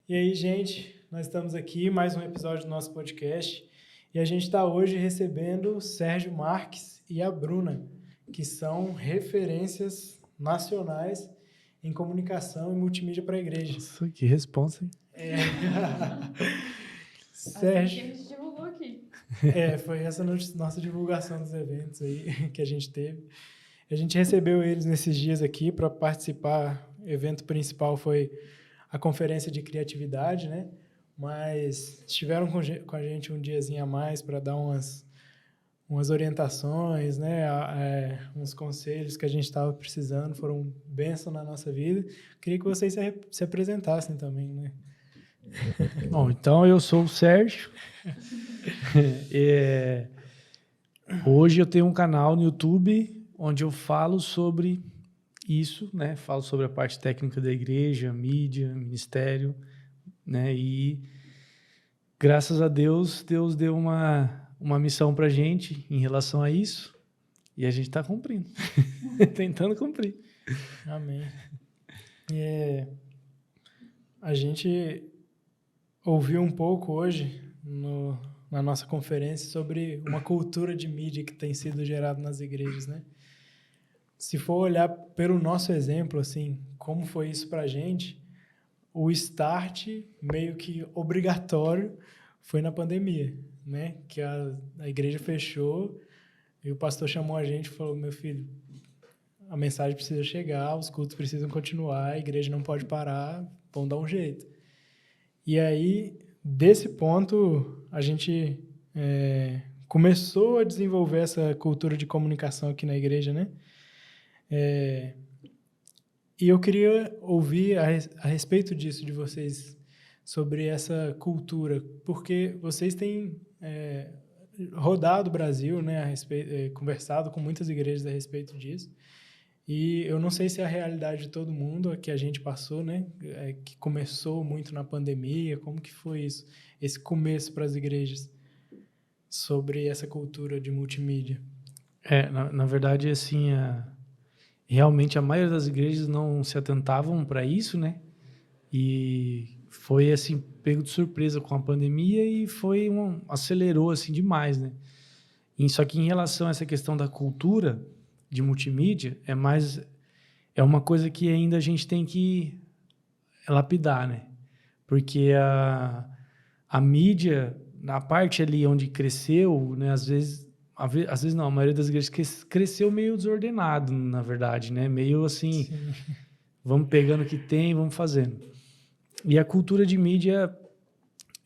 E aí, gente, nós estamos aqui, mais um episódio do nosso podcast, e a gente está hoje recebendo o Sérgio Marques e a Bruna, que são referências nacionais em comunicação e multimídia para a igreja. Nossa, que responsa, hein? Sérgio... Assim que a gente divulgou aqui. Foi essa nossa divulgação dos eventos aí que a gente teve. A gente recebeu eles nesses dias aqui para participar. O evento principal foi a conferência de criatividade, né? Mas estiveram com a gente um diazinho a mais para dar umas orientações, né? Uns conselhos que a gente estava precisando, foram bênção na nossa vida. Queria que vocês se apresentassem também, né? Bom, então eu sou o Sérgio. Hoje eu tenho um canal no YouTube onde eu falo sobre isso, né? Falo sobre a parte técnica da igreja, mídia, ministério, né? E graças a Deus, Deus deu uma missão pra gente em relação a isso e a gente está cumprindo, tentando cumprir. Amém. A gente ouviu um pouco hoje na nossa conferência sobre uma cultura de mídia que tem sido gerada nas igrejas, né? Se for olhar pelo nosso exemplo, assim, como foi isso pra gente, o start meio que obrigatório foi na pandemia, né? Que a igreja fechou e o pastor chamou a gente e falou: meu filho, a mensagem precisa chegar, os cultos precisam continuar, a igreja não pode parar, vamos dar um jeito. E aí, desse ponto, a gente começou a desenvolver essa cultura de comunicação aqui na igreja, né? E eu queria ouvir a respeito disso de vocês, sobre essa cultura, porque vocês têm rodado o Brasil, né, conversado com muitas igrejas a respeito disso, e eu não sei se é a realidade de todo mundo que a gente passou, né, que começou muito na pandemia, como que foi isso, esse começo para as igrejas, sobre essa cultura de multimídia? Na verdade, assim, realmente a maioria das igrejas não se atentavam para isso, né? E foi assim pego de surpresa com a pandemia e acelerou assim demais, né? Só que em relação a essa questão da cultura de multimídia é uma coisa que ainda a gente tem que lapidar, né? Porque a mídia, na parte ali onde cresceu, né? Às vezes não, a maioria das igrejas cresceu meio desordenado, na verdade, né? Meio assim, sim, vamos pegando o que tem, vamos fazendo. E a cultura de mídia,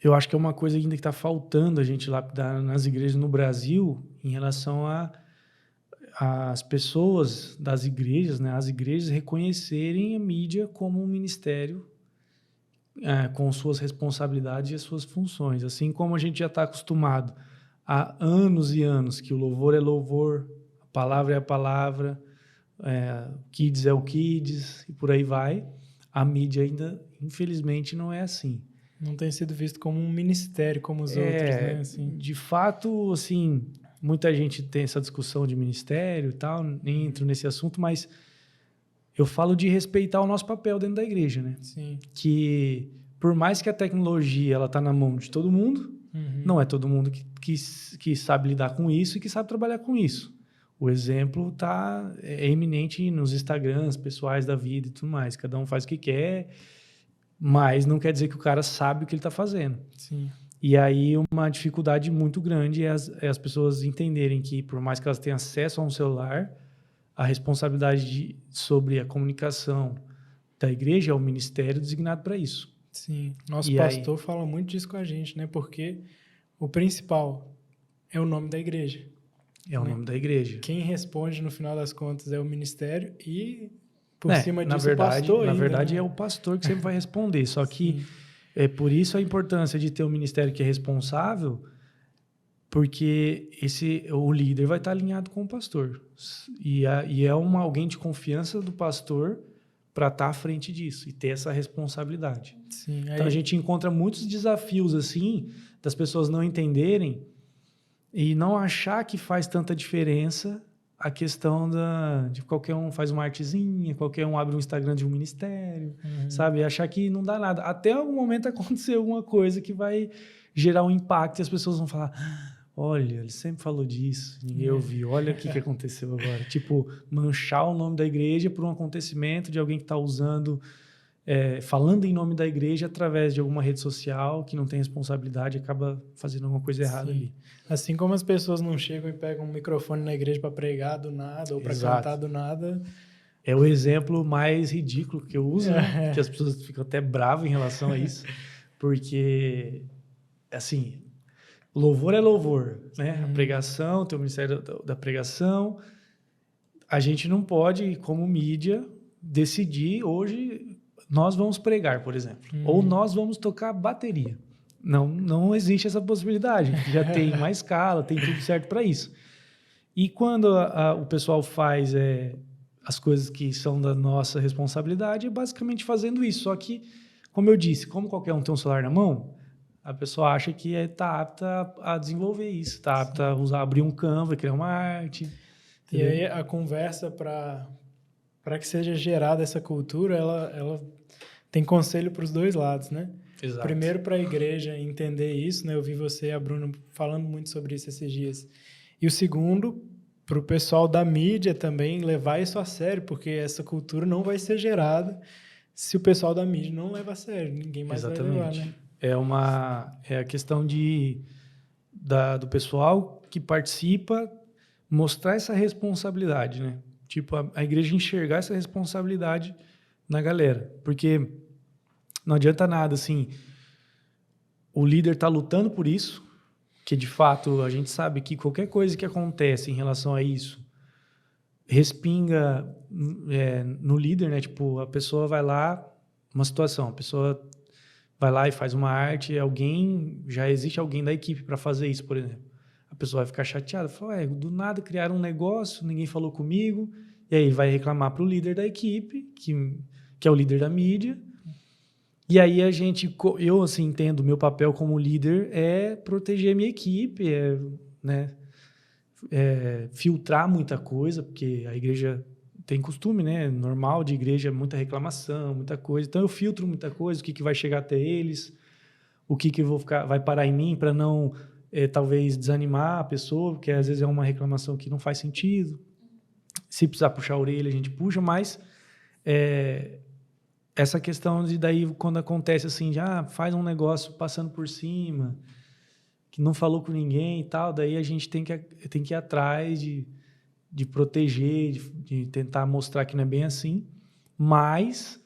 eu acho que é uma coisa ainda que está faltando a gente lapidar nas igrejas no Brasil, em relação às pessoas das igrejas, né? As igrejas reconhecerem a mídia como um ministério com suas responsabilidades e as suas funções. Assim como a gente já está acostumado há anos e anos que o louvor é louvor, a palavra é a palavra, o kids é o kids, e por aí vai. A mídia ainda, infelizmente, não é assim. Não tem sido visto como um ministério como os outros, né? Assim. De fato, assim, muita gente tem essa discussão de ministério e tal, nem entro nesse assunto, mas eu falo de respeitar o nosso papel dentro da igreja, né? Sim. Que por mais que a tecnologia ela tá na mão de todo mundo, não é todo mundo que sabe lidar com isso e que sabe trabalhar com isso. O exemplo é eminente nos Instagrams pessoais da vida e tudo mais. Cada um faz o que quer, mas não quer dizer que o cara sabe o que ele está fazendo. Sim. E aí uma dificuldade muito grande é as pessoas entenderem que, por mais que elas tenham acesso a um celular, a responsabilidade sobre a comunicação da igreja é o ministério designado para isso. Sim. Nosso pastor fala muito disso com a gente, né? Porque o principal é o nome da igreja. É o nome da igreja. Quem responde, no final das contas, é o ministério e, por cima disso, o pastor. Na verdade, né? é o pastor que sempre vai responder. Só que é por isso a importância de ter um ministério que é responsável, porque o líder vai estar alinhado com o pastor. E é alguém de confiança do pastor para estar à frente disso e ter essa responsabilidade. Sim, Então, a gente encontra muitos desafios assim, das pessoas não entenderem e não achar que faz tanta diferença a questão de qualquer um faz uma artezinha, qualquer um abre um Instagram de um ministério, sabe? Achar que não dá nada. Até algum momento acontecer alguma coisa que vai gerar um impacto e as pessoas vão falar: olha, ele sempre falou disso, ninguém ouviu, olha o que aconteceu agora. Tipo, manchar o nome da igreja por um acontecimento de alguém que está usando, falando em nome da igreja através de alguma rede social que não tem responsabilidade e acaba fazendo alguma coisa errada ali. Assim como as pessoas não chegam e pegam um microfone na igreja para pregar do nada ou para cantar do nada. É o exemplo mais ridículo que eu uso, né? Que as pessoas ficam até bravas em relação a isso. Porque, assim, louvor é louvor, né? A pregação, tem o ministério da pregação. A gente não pode, como mídia, decidir hoje nós vamos pregar, por exemplo. Ou nós vamos tocar bateria. Não existe essa possibilidade. Já tem uma escala, tem tudo certo para isso. E quando o pessoal faz as coisas que são da nossa responsabilidade, é basicamente fazendo isso. Só que, como eu disse, como qualquer um tem um celular na mão, a pessoa acha que está apta a desenvolver isso, está apta a abrir um Canva, criar uma arte. Entendeu? E aí a conversa para que seja gerada essa cultura, ela tem conselho para os dois lados, né? Exato. Primeiro, para a igreja entender isso, né? Eu vi você e a Bruna falando muito sobre isso esses dias. E o segundo, para o pessoal da mídia também levar isso a sério, porque essa cultura não vai ser gerada se o pessoal da mídia não leva a sério. Ninguém mais vai levar, né? É a questão do pessoal que participa mostrar essa responsabilidade, né? Tipo, a igreja enxergar essa responsabilidade na galera. Porque não adianta nada, assim, o líder tá lutando por isso, que de fato a gente sabe que qualquer coisa que acontece em relação a isso respinga no líder, né? Tipo, a pessoa vai lá, uma situação, a pessoa vai lá e faz uma arte, já existe alguém da equipe para fazer isso, por exemplo. A pessoa vai ficar chateada, fala, do nada criaram um negócio, ninguém falou comigo, e aí vai reclamar para o líder da equipe, que é o líder da mídia. E aí eu assim entendo, meu papel como líder é proteger a minha equipe, filtrar muita coisa, porque a igreja tem costume, né, normal de igreja, muita reclamação, muita coisa. Então eu filtro muita coisa, o que vai chegar até eles, o que vai parar em mim para não talvez desanimar a pessoa, porque às vezes é uma reclamação que não faz sentido. Se precisar puxar a orelha, a gente puxa, mas essa questão de daí quando acontece assim, faz um negócio passando por cima, que não falou com ninguém e tal, daí a gente tem que ir atrás de proteger, de tentar mostrar que não é bem assim, mas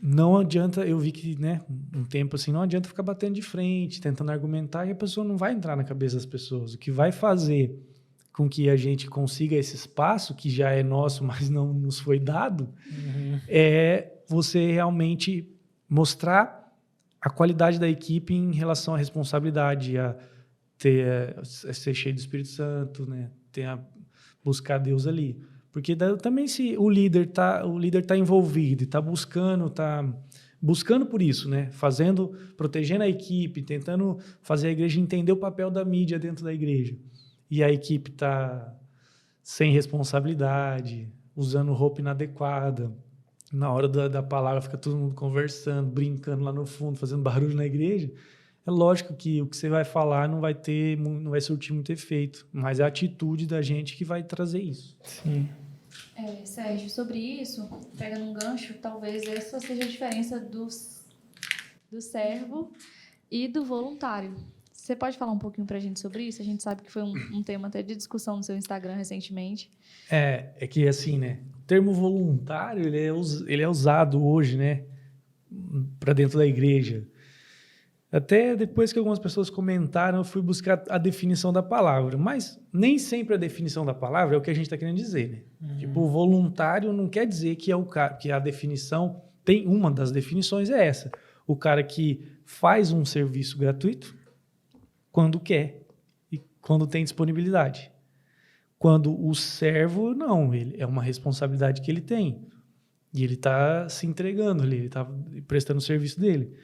não adianta, eu vi que, né, um tempo assim, não adianta ficar batendo de frente, tentando argumentar, e a pessoa não vai entrar na cabeça das pessoas. O que vai fazer com que a gente consiga esse espaço, que já é nosso, mas não nos foi dado, é você realmente mostrar a qualidade da equipe em relação à responsabilidade, a ser cheio do Espírito Santo, né? Buscar Deus ali. Porque também se o líder tá envolvido e tá buscando por isso, né? Protegendo a equipe, tentando fazer a igreja entender o papel da mídia dentro da igreja. E a equipe tá sem responsabilidade, usando roupa inadequada. Na hora da palavra fica todo mundo conversando, brincando lá no fundo, fazendo barulho na igreja. É lógico que o que você vai falar não vai surtir muito efeito, mas é a atitude da gente que vai trazer isso. Sim. Sérgio, sobre isso, pegando um gancho, talvez essa seja a diferença do servo e do voluntário. Você pode falar um pouquinho pra gente sobre isso? A gente sabe que foi um tema até de discussão no seu Instagram recentemente. É que assim, né? O termo voluntário, ele é usado hoje, né? Para dentro da igreja. Até depois que algumas pessoas comentaram, eu fui buscar a definição da palavra. Mas nem sempre a definição da palavra é o que a gente está querendo dizer, né? Tipo, voluntário não quer dizer que é o cara, que a definição tem uma das definições é essa. O cara que faz um serviço gratuito quando quer e quando tem disponibilidade. Quando o servo, não, é uma responsabilidade que ele tem. E ele está se entregando ali, ele está prestando o serviço dele.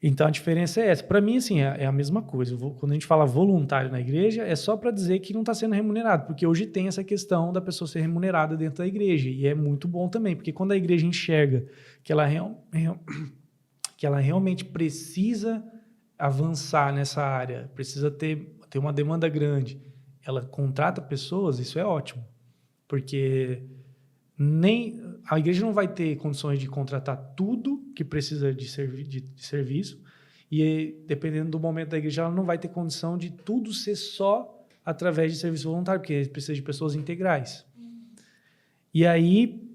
Então, a diferença é essa. Para mim, assim, é a mesma coisa. Quando a gente fala voluntário na igreja, é só para dizer que não está sendo remunerado, porque hoje tem essa questão da pessoa ser remunerada dentro da igreja, e é muito bom também, porque quando a igreja enxerga que ela realmente precisa avançar nessa área, precisa ter uma demanda grande, ela contrata pessoas, isso é ótimo, porque a igreja não vai ter condições de contratar tudo que precisa de serviço, e dependendo do momento da igreja, ela não vai ter condição de tudo ser só através de serviço voluntário, porque precisa de pessoas integrais. E aí,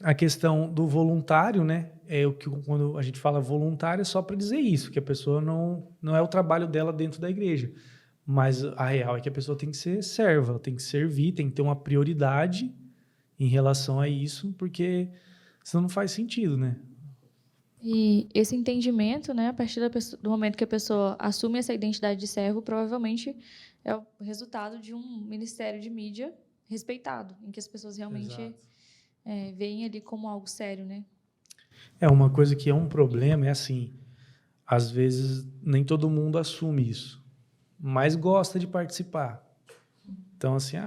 a questão do voluntário, né, quando a gente fala voluntário, é só para dizer isso, que a pessoa não é o trabalho dela dentro da igreja, mas a real é que a pessoa tem que ser serva, tem que servir, tem que ter uma prioridade em relação a isso, porque senão não faz sentido, né? E esse entendimento, né, a partir do momento que a pessoa assume essa identidade de servo, provavelmente é o resultado de um ministério de mídia respeitado, em que as pessoas realmente veem ali como algo sério, né? Uma coisa que é um problema, é assim, às vezes nem todo mundo assume isso, mas gosta de participar. Então, assim,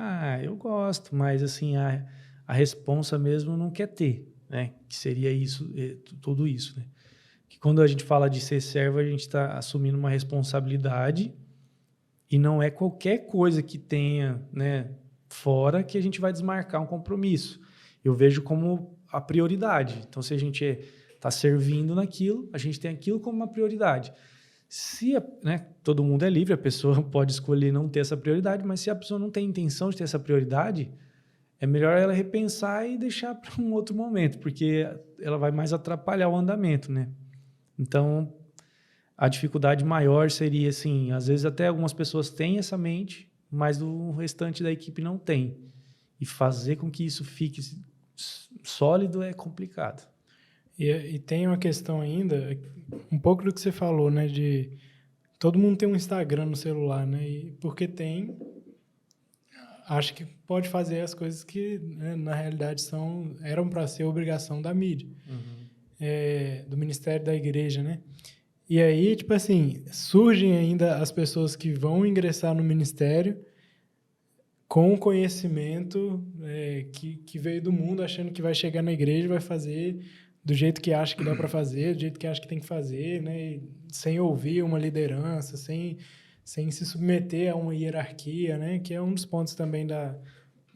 eu gosto, mas assim, a responsa mesmo não quer ter, né? Que seria isso, tudo isso, né? Que quando a gente fala de ser servo, a gente está assumindo uma responsabilidade e não é qualquer coisa que tenha, né, fora que a gente vai desmarcar um compromisso. Eu vejo como a prioridade. Então, se a gente está servindo naquilo, a gente tem aquilo como uma prioridade. Né, todo mundo é livre, a pessoa pode escolher não ter essa prioridade, mas se a pessoa não tem intenção de ter essa prioridade, é melhor ela repensar e deixar para um outro momento, porque ela vai mais atrapalhar o andamento, né? Então, a dificuldade maior seria, assim, às vezes até algumas pessoas têm essa mente, mas o restante da equipe não tem. E fazer com que isso fique sólido é complicado. E tem uma questão ainda, um pouco do que você falou, né? De todo mundo tem um Instagram no celular, né? E porque acho que pode fazer as coisas que, né, na realidade eram para ser obrigação da mídia, do ministério da igreja, né? E aí, tipo assim, surgem ainda as pessoas que vão ingressar no ministério com conhecimento que veio do mundo, achando que vai chegar na igreja e vai fazer do jeito que acha que dá para fazer, do jeito que acha que tem que fazer, né? Sem ouvir uma liderança, sem se submeter a uma hierarquia, né? Que é um dos pontos também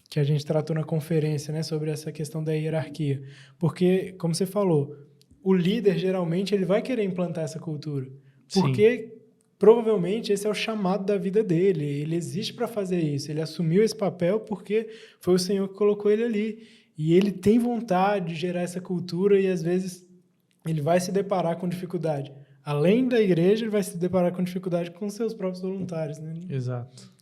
que a gente tratou na conferência, né? Sobre essa questão da hierarquia. Porque, como você falou, o líder, geralmente, ele vai querer implantar essa cultura. Porque, provavelmente, esse é o chamado da vida dele. Ele existe para fazer isso. Ele assumiu esse papel porque foi o Senhor que colocou ele ali. E ele tem vontade de gerar essa cultura e, às vezes, ele vai se deparar com dificuldade. Além da igreja, ele vai se deparar com dificuldade com seus próprios voluntários, né? Exato.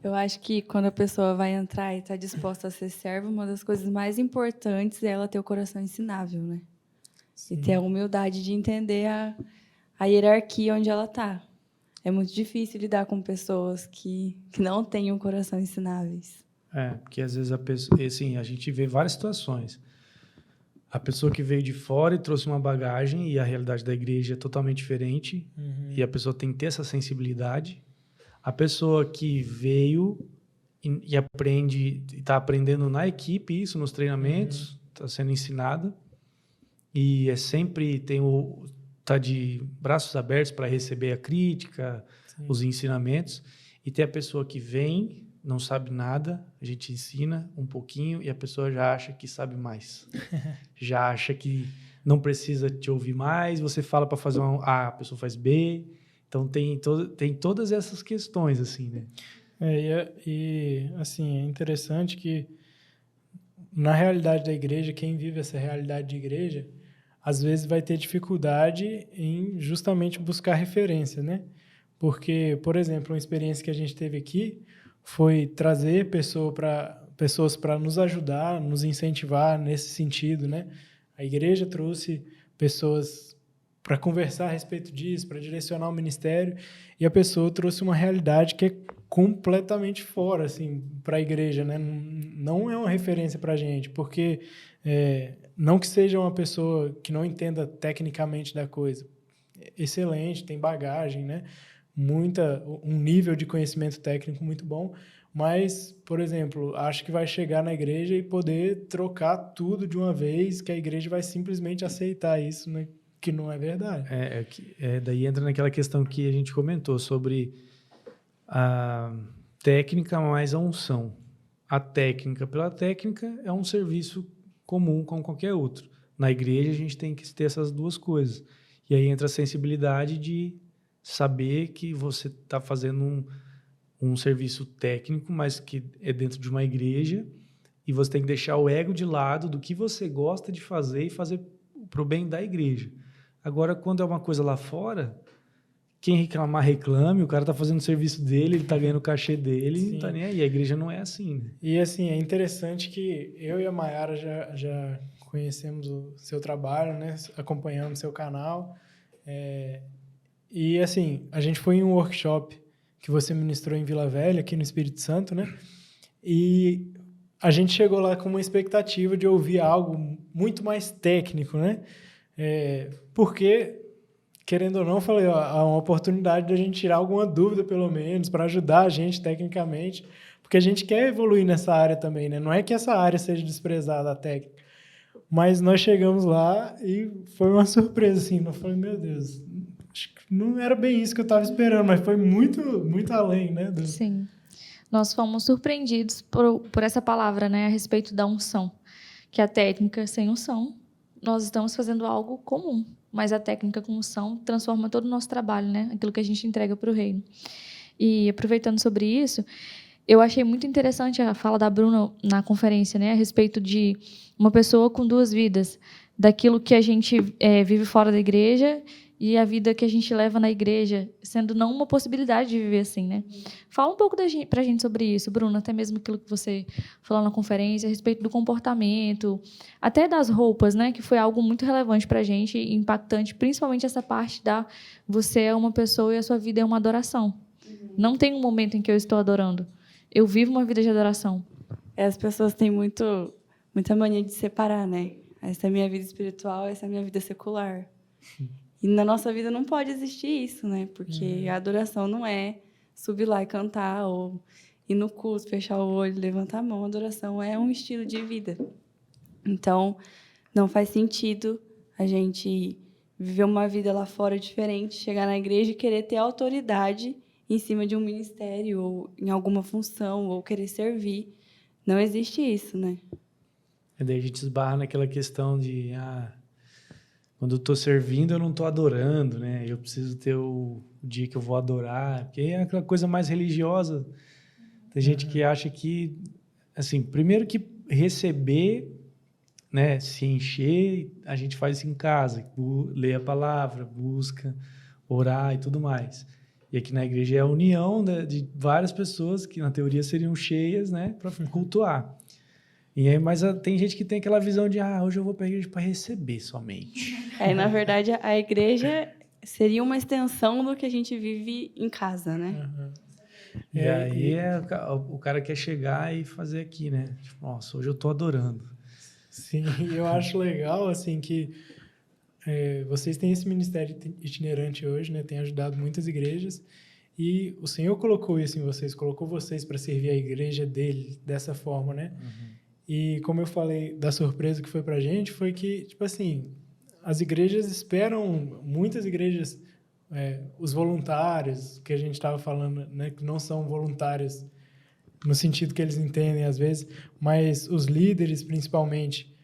Eu acho que quando a pessoa vai entrar e está disposta a ser serva, uma das coisas mais importantes é ela ter o coração ensinável, né? Sim. E ter a humildade de entender a hierarquia onde ela está. É muito difícil lidar com pessoas que não têm um coração ensináveis. Porque às vezes a gente vê várias situações. A pessoa que veio de fora e trouxe uma bagagem e a realidade da igreja é totalmente diferente, e a pessoa tem que ter essa sensibilidade. A pessoa que veio e aprende, está aprendendo na equipe isso, nos treinamentos, está sendo ensinada, e sempre está de braços abertos para receber a crítica, os ensinamentos, e tem a pessoa que vem, não sabe nada, a gente ensina um pouquinho e a pessoa já acha que sabe mais. Já acha que não precisa te ouvir mais, você fala para fazer A, a pessoa faz B. Então, tem todas essas questões, assim, né? Assim, é interessante que, na realidade da igreja, quem vive essa realidade de igreja, às vezes vai ter dificuldade em justamente buscar referência, né? Porque, por exemplo, uma experiência que a gente teve aqui foi trazer pessoas para nos ajudar, nos incentivar nesse sentido, né? A igreja trouxe pessoas para conversar a respeito disso, para direcionar o ministério, e a pessoa trouxe uma realidade que é completamente fora, assim, para a igreja, né? Não é uma referência para a gente, porque Não que seja uma pessoa que não entenda tecnicamente da coisa. Excelente, tem bagagem, né? Um nível de conhecimento técnico muito bom, mas, por exemplo, acho que vai chegar na igreja e poder trocar tudo de uma vez, que a igreja vai simplesmente aceitar isso, né? Que não é verdade. Daí entra naquela questão que a gente comentou sobre a técnica mais a unção. A técnica pela técnica é um serviço comum como qualquer outro. Na igreja a gente tem que ter essas duas coisas. E aí entra a sensibilidade de saber que você está fazendo um serviço técnico, mas que é dentro de uma igreja, e você tem que deixar o ego de lado do que você gosta de fazer e fazer para o bem da igreja. Agora, quando é uma coisa lá fora, quem reclamar, reclame, o cara está fazendo o serviço dele, ele está ganhando o cachê dele, não está nem aí. A igreja não é assim, né? E assim, é interessante que eu e a Mayara já conhecemos o seu trabalho, né? Acompanhamos seu canal. E assim, a gente foi em um workshop que você ministrou em Vila Velha, aqui no Espírito Santo, né? E a gente chegou lá com uma expectativa de ouvir algo muito mais técnico, né? Porque, querendo ou não, falei, ó, há uma oportunidade de a gente tirar alguma dúvida, pelo menos, para ajudar a gente tecnicamente, porque a gente quer evoluir nessa área também, né? Não é que essa área seja desprezada, a técnica, mas nós chegamos lá e foi uma surpresa, assim. Eu falei, meu Deus, acho que não era bem isso que eu estava esperando, mas foi muito, muito além, né? Sim. Nós fomos surpreendidos por essa palavra, né, a respeito da unção. Que a técnica sem unção, nós estamos fazendo algo comum, mas a técnica com unção transforma todo o nosso trabalho, né? Aquilo que a gente entrega para o reino. E aproveitando sobre isso, eu achei muito interessante a fala da Bruna na conferência, né? A respeito de uma pessoa com duas vidas. Daquilo que a gente vive fora da igreja e a vida que a gente leva na igreja, sendo não uma possibilidade de viver assim, né? Fala um pouco pra gente sobre isso, Bruna, até mesmo aquilo que você falou na conferência, a respeito do comportamento, até das roupas, né? Que foi algo muito relevante pra gente e impactante, principalmente essa parte da você é uma pessoa e a sua vida é uma adoração. Não tem um momento em que eu estou adorando. Eu vivo uma vida de adoração. As pessoas têm muita mania de separar, né? Essa é a minha vida espiritual, essa é a minha vida secular. E na nossa vida não pode existir isso, né? Porque a adoração não é subir lá e cantar, ou ir no culto, fechar o olho, levantar a mão. A adoração é um estilo de vida. Então, não faz sentido a gente viver uma vida lá fora diferente, chegar na igreja e querer ter autoridade em cima de um ministério, ou em alguma função, ou querer servir. Não existe isso, né? E daí a gente esbarra naquela questão de... quando eu estou servindo, eu não estou adorando, né? Eu preciso ter o dia que eu vou adorar, porque é aquela coisa mais religiosa. Tem gente que acha que, assim, primeiro que receber, né, se encher, a gente faz isso em casa, lê a palavra, busca, orar e tudo mais. E aqui na igreja é a união, né, de várias pessoas que, na teoria, seriam cheias, né, para cultuar. E aí, mas tem gente que tem aquela visão de hoje eu vou para a igreja para receber somente. Na verdade, a igreja seria uma extensão do que a gente vive em casa, né? E aí o cara quer chegar e fazer aqui, né? Tipo, nossa, hoje eu estou adorando. Sim, eu acho legal, assim, que vocês têm esse ministério itinerante hoje, né? Tem ajudado muitas igrejas. E o Senhor colocou isso em vocês, colocou vocês para servir a igreja dele dessa forma, né? E como eu falei da surpresa que foi pra gente, foi que, tipo assim, as igrejas esperam, muitas igrejas, os voluntários, que a gente estava falando, né, que não são voluntários no sentido que eles entendem às vezes, mas os líderes, principalmente,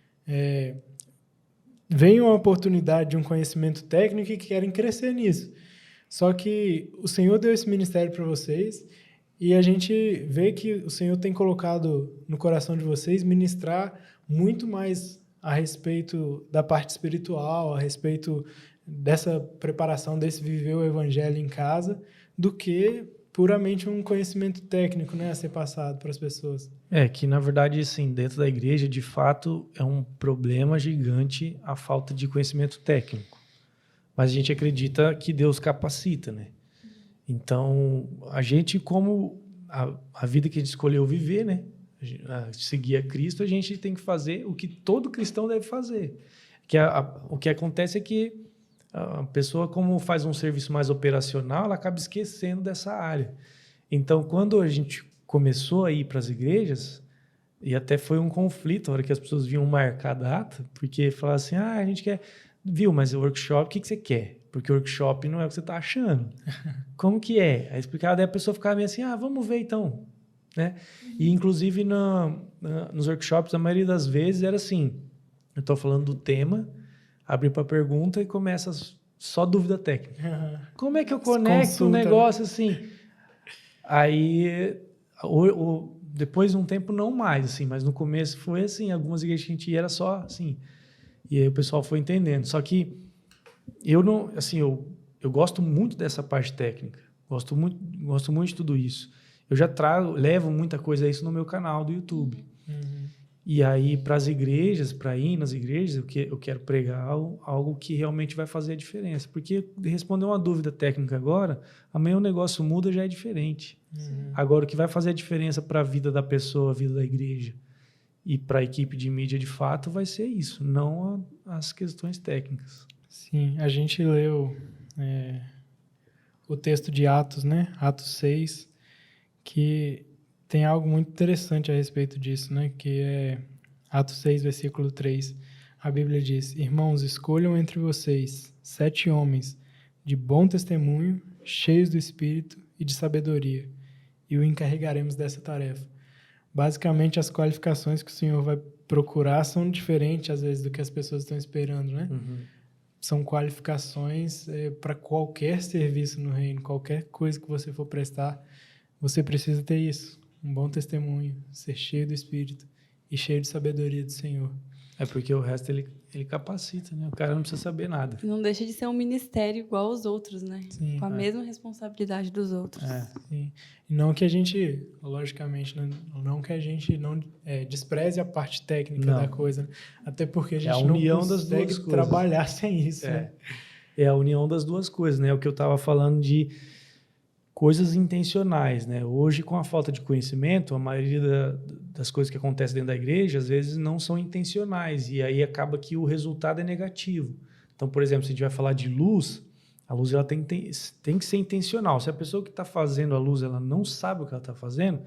veem uma oportunidade de um conhecimento técnico e querem crescer nisso. Só que o Senhor deu esse ministério para vocês e a gente vê que o Senhor tem colocado no coração de vocês ministrar muito mais a respeito da parte espiritual, a respeito dessa preparação, desse viver o evangelho em casa, do que puramente um conhecimento técnico, né, a ser passado para as pessoas. Que na verdade, assim, dentro da igreja, de fato, é um problema gigante a falta de conhecimento técnico. Mas a gente acredita que Deus capacita, né? Então, a gente, como a vida que a gente escolheu viver, né? seguir a Cristo, a gente tem que fazer o que todo cristão deve fazer. O que acontece é que a pessoa, como faz um serviço mais operacional, ela acaba esquecendo dessa área. Então, quando a gente começou a ir para as igrejas, e até foi um conflito, a hora que as pessoas vinham marcar a data, porque falavam assim, a gente quer... Viu, mas o workshop, o que você quer? Porque o workshop não é o que você está achando. Como que é? Aí explicava, daí a pessoa ficava meio assim, vamos ver então. Né? E, inclusive, nos workshops, a maioria das vezes era assim, eu estou falando do tema, abri para pergunta e começa só dúvida técnica. Como é que eu conecto um negócio assim? Aí, depois de um tempo, não mais, assim, mas no começo foi assim, algumas igrejas que a gente ia era só assim, e aí o pessoal foi entendendo. Só que eu não, assim, eu gosto muito dessa parte técnica, gosto muito de tudo isso. Eu já levo muita coisa a isso no meu canal do YouTube. E aí, para as igrejas, para ir nas igrejas, eu quero pregar algo que realmente vai fazer a diferença. Porque responder uma dúvida técnica agora, amanhã o negócio muda, já é diferente. Agora, o que vai fazer a diferença para a vida da pessoa, a vida da igreja e para a equipe de mídia, de fato, vai ser isso, não as questões técnicas. Sim, a gente leu o texto de Atos, né? Atos 6, que tem algo muito interessante a respeito disso, né? Que é Atos 6, versículo 3. A Bíblia diz: Irmãos, escolham entre vocês 7 homens de bom testemunho, cheios do Espírito e de sabedoria, e o encarregaremos dessa tarefa. Basicamente, as qualificações que o Senhor vai procurar são diferentes, às vezes, do que as pessoas estão esperando, né? São qualificações para qualquer serviço no reino, qualquer coisa que você for prestar, você precisa ter isso. Um bom testemunho, ser cheio do Espírito e cheio de sabedoria do Senhor. É porque o resto ele capacita, né? O cara não precisa saber nada. Não deixa de ser um ministério igual aos outros, né? Sim, com a mesma responsabilidade dos outros. Sim. E não que a gente, logicamente, não que a gente não despreze a parte técnica da coisa, né? Até porque a gente a união não consegue das duas trabalhar sem isso. Né? É a união das duas coisas, né? O que eu estava falando de coisas intencionais, né? Hoje, com a falta de conhecimento, a maioria das coisas que acontecem dentro da igreja, às vezes, não são intencionais. E aí acaba que o resultado é negativo. Então, por exemplo, se a gente vai falar de luz, a luz ela tem que ser intencional. Se a pessoa que está fazendo a luz ela não sabe o que ela está fazendo,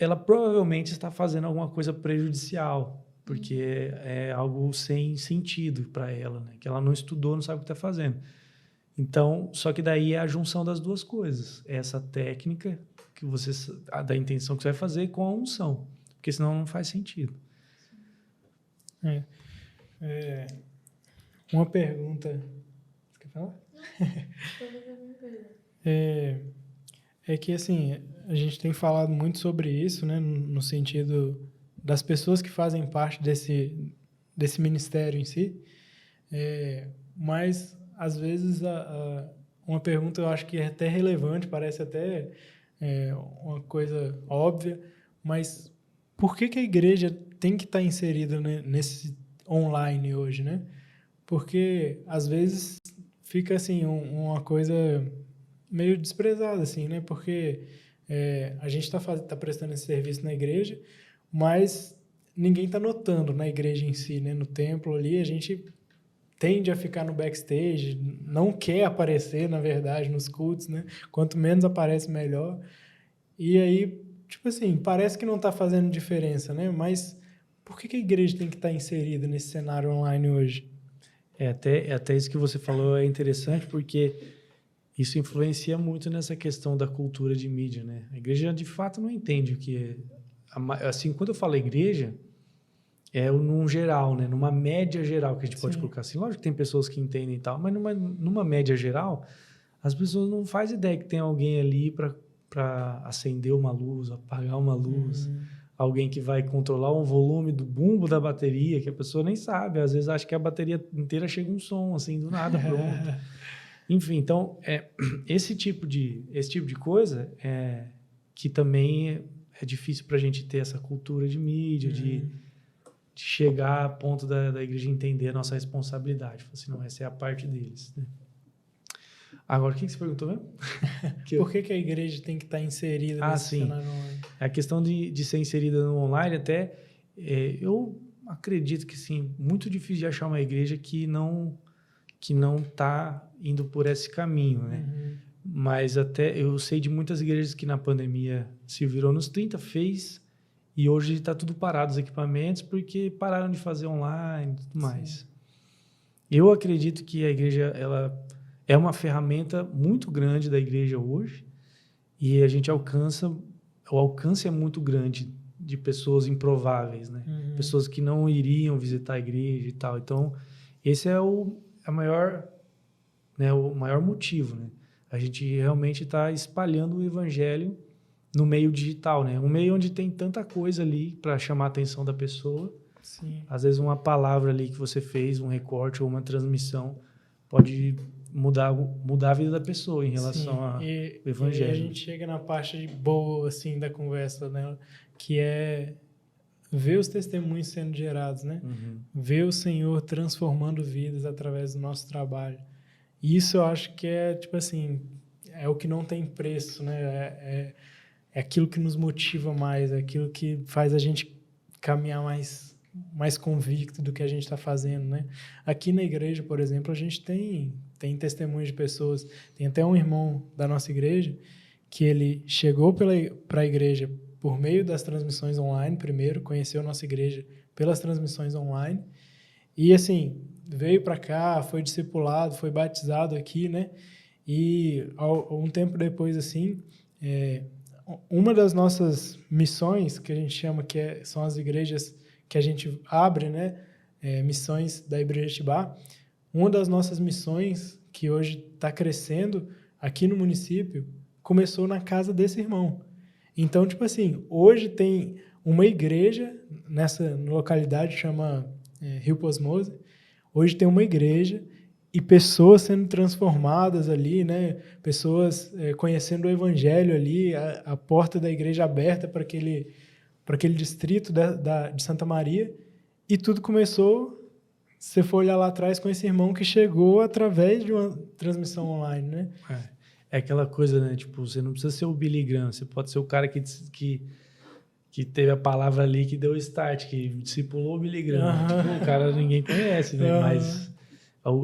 ela provavelmente está fazendo alguma coisa prejudicial, porque é algo sem sentido para ela, né? Que ela não estudou, não sabe o que está fazendo. Então, só que daí é a junção das duas coisas. Essa técnica da intenção que você vai fazer com a unção. Porque senão não faz sentido. Uma pergunta... Você quer falar? É que, assim, a gente tem falado muito sobre isso, né? No sentido das pessoas que fazem parte desse ministério em si. Mas... às vezes, uma pergunta eu acho que é até relevante, parece até uma coisa óbvia, mas por que a igreja tem que estar inserida nesse online hoje, né? Porque, às vezes, fica assim, uma coisa meio desprezada, assim, né? Porque a gente está prestando esse serviço na igreja, mas ninguém está notando na igreja em si, né? No templo ali, a gente tende a ficar no backstage, não quer aparecer, na verdade, nos cultos, né? Quanto menos aparece, melhor. E aí, tipo assim, parece que não está fazendo diferença, né? Mas por que a igreja tem que estar inserida nesse cenário online hoje? Até isso que você falou é interessante, porque isso influencia muito nessa questão da cultura de mídia, né? A igreja, de fato, não entende o que é... Assim, quando eu falo igreja... num geral, né? Numa média geral que a gente pode colocar assim. Lógico que tem pessoas que entendem e tal, mas numa média geral, as pessoas não fazem ideia que tem alguém ali para acender uma luz, apagar uma luz, alguém que vai controlar um volume do bumbo da bateria, que a pessoa nem sabe. Às vezes acha que a bateria inteira chega um som, assim, do nada, pronto. Enfim, então, esse tipo de coisa que também é difícil para a gente ter essa cultura de mídia, de chegar a ponto da igreja entender a nossa responsabilidade. Assim, não, essa é a parte deles. Né? Agora, o que você perguntou mesmo? Por que a igreja tem que estar inserida nesse sim. cenário online? A questão de ser inserida no online, até, eu acredito que, sim, muito difícil de achar uma igreja que não está indo por esse caminho, né? Uhum. Mas até eu sei de muitas igrejas que na pandemia se virou nos 30, fez, e hoje está tudo parado os equipamentos porque pararam de fazer online e tudo mais. Eu acredito que a igreja ela é uma ferramenta muito grande da igreja hoje, e a gente o alcance é muito grande de pessoas improváveis, né? Uhum. Pessoas que não iriam visitar a igreja e tal. Então, esse é o maior motivo, né? A gente realmente está espalhando o evangelho no meio digital, né? Um meio onde tem tanta coisa ali para chamar a atenção da pessoa. Sim. Às vezes uma palavra ali que você fez, um recorte ou uma transmissão pode mudar a vida da pessoa em relação ao evangelho. E a gente chega na parte boa assim da conversa, né? Que é ver os testemunhos sendo gerados, né? Uhum. Ver o Senhor transformando vidas através do nosso trabalho. E isso eu acho que é, tipo assim, é o que não tem preço, né? É aquilo que nos motiva mais, é aquilo que faz a gente caminhar mais convicto do que a gente está fazendo, né? Aqui na igreja, por exemplo, a gente tem testemunhos de pessoas. Tem até um irmão da nossa igreja que ele chegou para a igreja por meio das transmissões online primeiro, conheceu a nossa igreja pelas transmissões online e, assim, veio para cá, foi discipulado, foi batizado aqui, né? E um tempo depois, assim, uma das nossas missões, que a gente chama são as igrejas que a gente abre, né? Missões da Igreja Tibá. Uma das nossas missões, que hoje está crescendo aqui no município, começou na casa desse irmão. Então, tipo assim, hoje tem uma igreja nessa localidade, chama Rio Posmoso. Hoje tem uma igreja e pessoas sendo transformadas ali, né? Pessoas conhecendo o evangelho ali, a porta da igreja aberta para aquele distrito de Santa Maria. E tudo começou, se você for olhar lá atrás, com esse irmão que chegou através de uma transmissão online, né? É aquela coisa, né? Tipo, você não precisa ser o Billy Graham, você pode ser o cara que teve a palavra ali que deu o start, que discipulou o Billy Graham. Tipo, o cara ninguém conhece, né? Mas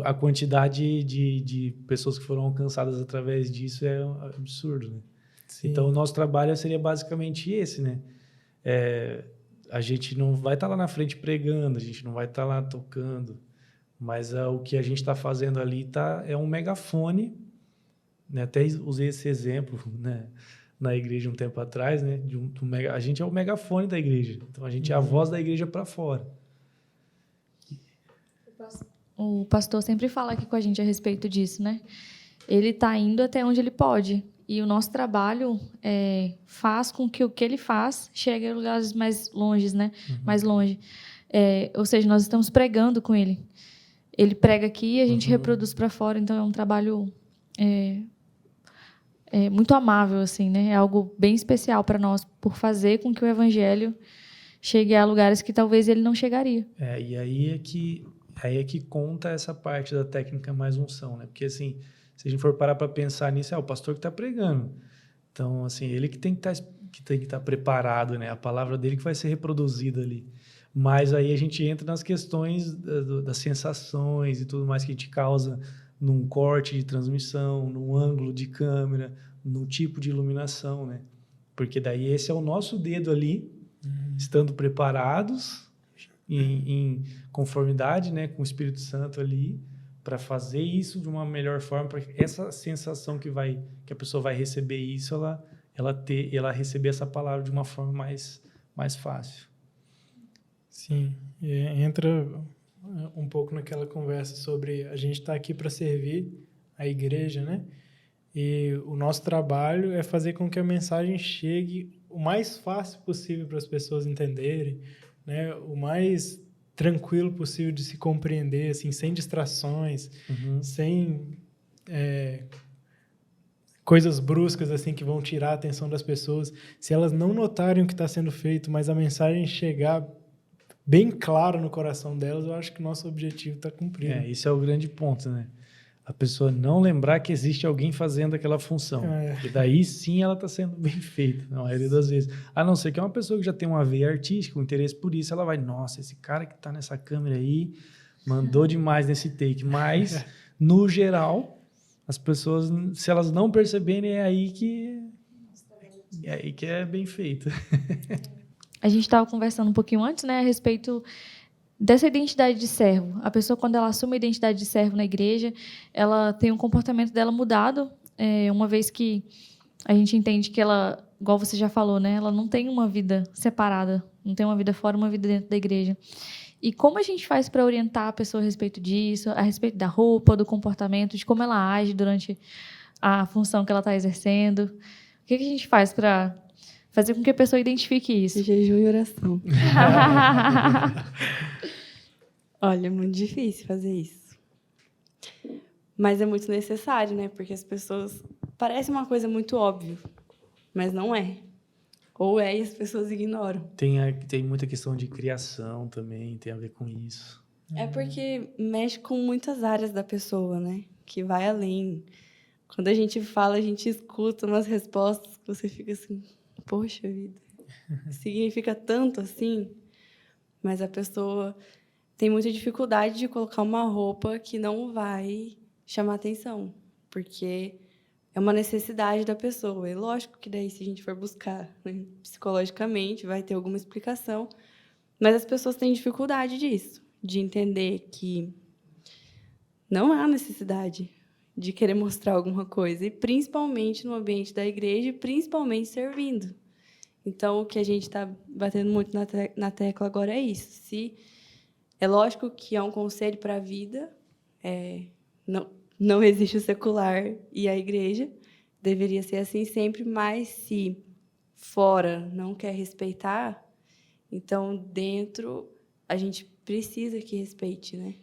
a quantidade de pessoas que foram alcançadas através disso é um absurdo, né? Sim. Então, o nosso trabalho seria basicamente esse, né? A gente não vai estar lá na frente pregando, a gente não vai estar lá tocando, mas o que a gente está fazendo ali é um megafone, né? Até usei esse exemplo, né, na igreja um tempo atrás, né? A gente é o megafone da igreja, então a gente é a voz da igreja para fora. O pastor sempre fala aqui com a gente a respeito disso, né? Ele está indo até onde ele pode. E o nosso trabalho faz com que o que ele faz chegue a lugares mais longe, né? Uhum. Mais longe. Ou seja, nós estamos pregando com ele. Ele prega aqui e a gente reproduz para fora. Então, é um trabalho muito amável, assim, né? É algo bem especial para nós, por fazer com que o evangelho chegue a lugares que talvez ele não chegaria. E aí é que conta essa parte da técnica mais unção, né? Porque, assim, se a gente for parar para pensar nisso, é o pastor que está pregando. Então, assim, ele que tem que estar preparado, né? A palavra dele que vai ser reproduzida ali. Mas aí a gente entra nas questões das sensações e tudo mais que a gente causa num corte de transmissão, num ângulo de câmera, no tipo de iluminação, né? Porque daí esse é o nosso dedo ali, estando preparados, em conformidade, né, com o Espírito Santo ali, para fazer isso de uma melhor forma, para essa sensação que a pessoa vai receber isso, ela receber essa palavra de uma forma mais fácil. Sim, entra um pouco naquela conversa sobre a gente estar aqui para servir a igreja, né? E o nosso trabalho é fazer com que a mensagem chegue o mais fácil possível para as pessoas entenderem, né? O mais tranquilo possível de se compreender, assim, sem distrações, sem coisas bruscas assim que vão tirar a atenção das pessoas. Se elas não notarem o que está sendo feito, mas a mensagem chegar bem claro no coração delas, eu acho que o nosso objetivo está cumprido. Esse é o grande ponto, né? a pessoa não lembrar que existe alguém fazendo aquela função. E daí sim ela está sendo bem feita, na maioria das vezes. A não ser que é uma pessoa que já tem uma veia artística, um interesse por isso, ela vai, nossa, esse cara que está nessa câmera aí mandou demais nesse take. Mas, no geral, as pessoas, se elas não perceberem, é aí que é bem feito. A gente estava conversando um pouquinho antes, né, a respeito dessa identidade de servo. A pessoa, quando ela assume a identidade de servo na igreja, ela tem um comportamento dela mudado, uma vez que a gente entende que ela, igual você já falou, né, ela não tem uma vida separada, não tem uma vida fora, uma vida dentro da igreja. E como a gente faz para orientar a pessoa a respeito disso, a respeito da roupa, do comportamento, de como ela age durante a função que ela está exercendo? O que a gente faz para fazer com que a pessoa identifique isso? Jejum e oração. Olha, é muito difícil fazer isso. Mas é muito necessário, né? Porque as pessoas... Parece uma coisa muito óbvia, mas não é. Ou é e as pessoas ignoram. Tem muita questão de criação também, tem a ver com isso. É porque mexe com muitas áreas da pessoa, né? Que vai além. Quando a gente fala, a gente escuta umas respostas que você fica assim, poxa vida, significa tanto assim? Mas a pessoa tem muita dificuldade de colocar uma roupa que não vai chamar atenção, porque é uma necessidade da pessoa. É lógico que daí, se a gente for buscar, né, psicologicamente, vai ter alguma explicação, mas as pessoas têm dificuldade disso, de entender que não há necessidade de querer mostrar alguma coisa, e principalmente no ambiente da igreja, e principalmente servindo. Então, o que a gente está batendo muito na tecla agora é isso. É lógico que é um conselho para a vida, não existe o secular e a igreja, deveria ser assim sempre, mas se fora não quer respeitar, então dentro a gente precisa que respeite, né?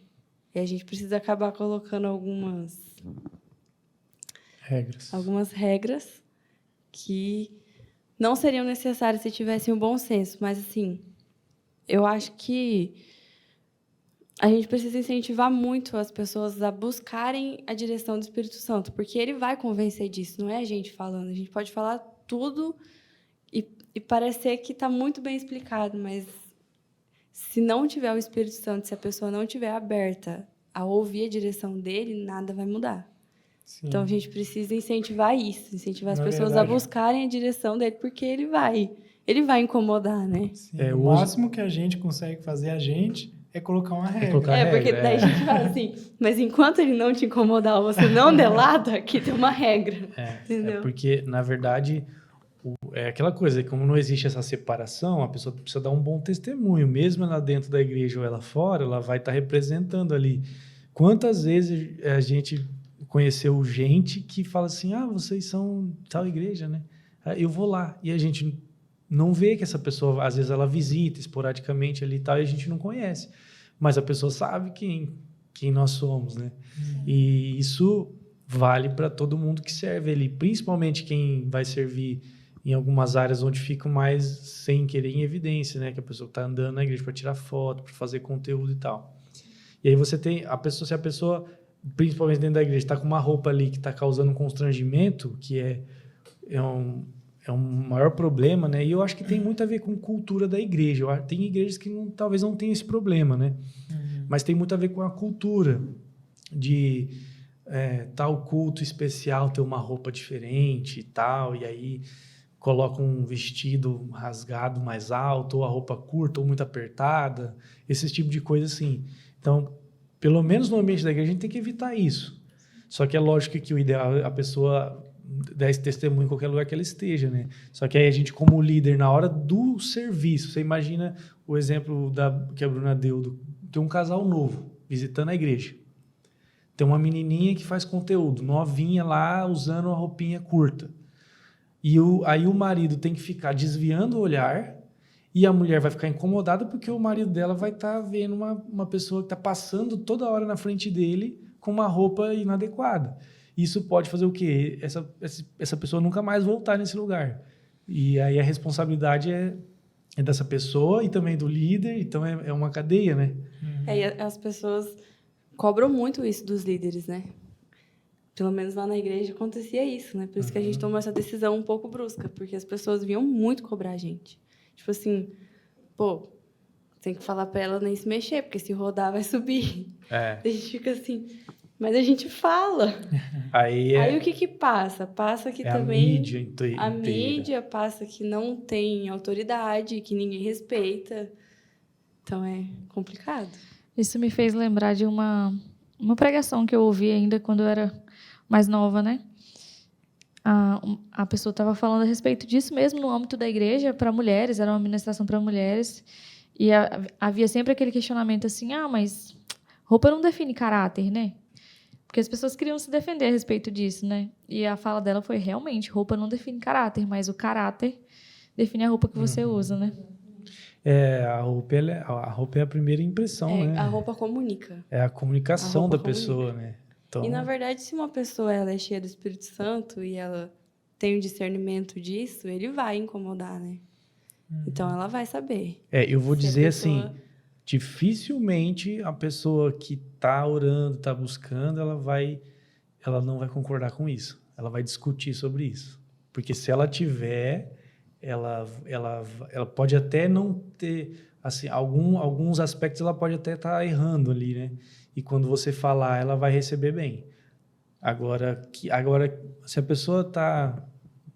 E a gente precisa acabar colocando algumas regras que não seriam necessárias se tivessem um bom senso, mas assim, eu acho que a gente precisa incentivar muito as pessoas a buscarem a direção do Espírito Santo, porque ele vai convencer disso, não é a gente falando. A gente pode falar tudo e parecer que está muito bem explicado, mas se não tiver o Espírito Santo, se a pessoa não estiver aberta a ouvir a direção dele, nada vai mudar. Sim. Então, a gente precisa incentivar isso, incentivar as pessoas a buscarem a direção dele, porque ele vai incomodar, né? Sim, o máximo que a gente consegue fazer, é colocar uma regra. Porque daí a gente fala assim, mas enquanto ele não te incomodar, você não delata, aqui tem uma regra. Entendeu? Porque, na verdade, é aquela coisa, como não existe essa separação, a pessoa precisa dar um bom testemunho, mesmo ela dentro da igreja ou ela fora, ela vai estar representando ali. Quantas vezes a gente conheceu gente que fala assim, vocês são tal igreja, né? Eu vou lá. E a gente não vê que essa pessoa, às vezes ela visita esporadicamente ali e tal, e a gente não conhece. Mas a pessoa sabe quem nós somos, né? E isso vale para todo mundo que serve ali, principalmente quem vai servir em algumas áreas onde fica mais sem querer em evidência, né? Que a pessoa está andando na igreja para tirar foto, para fazer conteúdo e tal. E aí você tem se a pessoa, principalmente dentro da igreja, está com uma roupa ali que está causando um constrangimento, que é um maior problema, né? E eu acho que tem muito a ver com cultura da igreja. Tem igrejas que talvez não tenham esse problema, né? Mas tem muito a ver com a cultura de tal culto especial ter uma roupa diferente e tal, e aí coloca um vestido rasgado mais alto, ou a roupa curta ou muito apertada, esse tipo de coisa assim. Então, pelo menos no ambiente da igreja, a gente tem que evitar isso. Só que é lógico que o ideal é a pessoa dar esse testemunho em qualquer lugar que ela esteja, né? Só que aí a gente, como líder, na hora do serviço, você imagina o exemplo que a Bruna deu, tem um casal novo visitando a igreja. Tem uma menininha que faz conteúdo, novinha lá, usando uma roupinha curta. E aí o marido tem que ficar desviando o olhar e a mulher vai ficar incomodada porque o marido dela vai estar vendo uma pessoa que está passando toda hora na frente dele com uma roupa inadequada. Isso pode fazer o quê? Essa pessoa nunca mais voltar nesse lugar. E aí a responsabilidade é dessa pessoa e também do líder, então é uma cadeia, né? E as pessoas cobram muito isso dos líderes, né? Pelo menos lá na igreja acontecia isso, né? Por isso que a gente tomou essa decisão um pouco brusca, porque as pessoas vinham muito cobrar a gente. Tipo assim, pô, tem que falar pra ela nem se mexer, porque se rodar vai subir. É. A gente fica assim, mas a gente fala. Aí o que passa? Passa que também a mídia inteira. a mídia passa que não tem autoridade, que ninguém respeita. Então é complicado. Isso me fez lembrar de uma pregação que eu ouvi ainda quando eu era mais nova, né? A pessoa estava falando a respeito disso mesmo no âmbito da igreja para mulheres, era uma ministração para mulheres, e havia sempre aquele questionamento assim, mas roupa não define caráter, né? Porque as pessoas queriam se defender a respeito disso, né? E a fala dela foi, realmente, roupa não define caráter, mas o caráter define a roupa que você usa, né? A roupa é a primeira impressão, né? A roupa comunica. É a comunicação da comunica. pessoa, né? Então, E, na verdade, se uma pessoa ela é cheia do Espírito Santo e ela tem o discernimento disso, ele vai incomodar, né? Então, ela vai saber. eu vou Se a dizer pessoa- assim, dificilmente a pessoa que está orando, está buscando, ela não vai concordar com isso. Ela vai discutir sobre isso. Porque se ela tiver, ela pode até não ter, assim, alguns aspectos ela pode até estar errando ali, né? E quando você falar, ela vai receber bem. Agora, se a pessoa está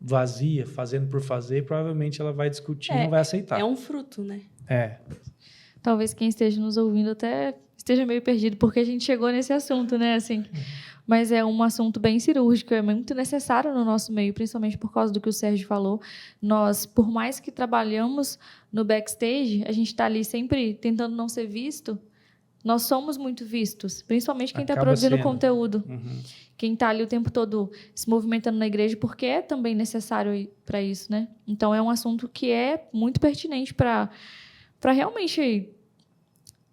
vazia, fazendo por fazer, provavelmente ela vai discutir e não vai aceitar. É um fruto, né? Talvez quem esteja nos ouvindo até esteja meio perdido, porque a gente chegou nesse assunto, né? Assim, mas é um assunto bem cirúrgico, é muito necessário no nosso meio, principalmente por causa do que o Sérgio falou. Nós, por mais que trabalhamos no backstage, a gente está ali sempre tentando não ser visto. Nós somos muito vistos, principalmente quem está Acaba produzindo sendo. conteúdo. Uhum. Quem está ali o tempo todo se movimentando na igreja, porque é também necessário para isso, né? Então, é um assunto que é muito pertinente para realmente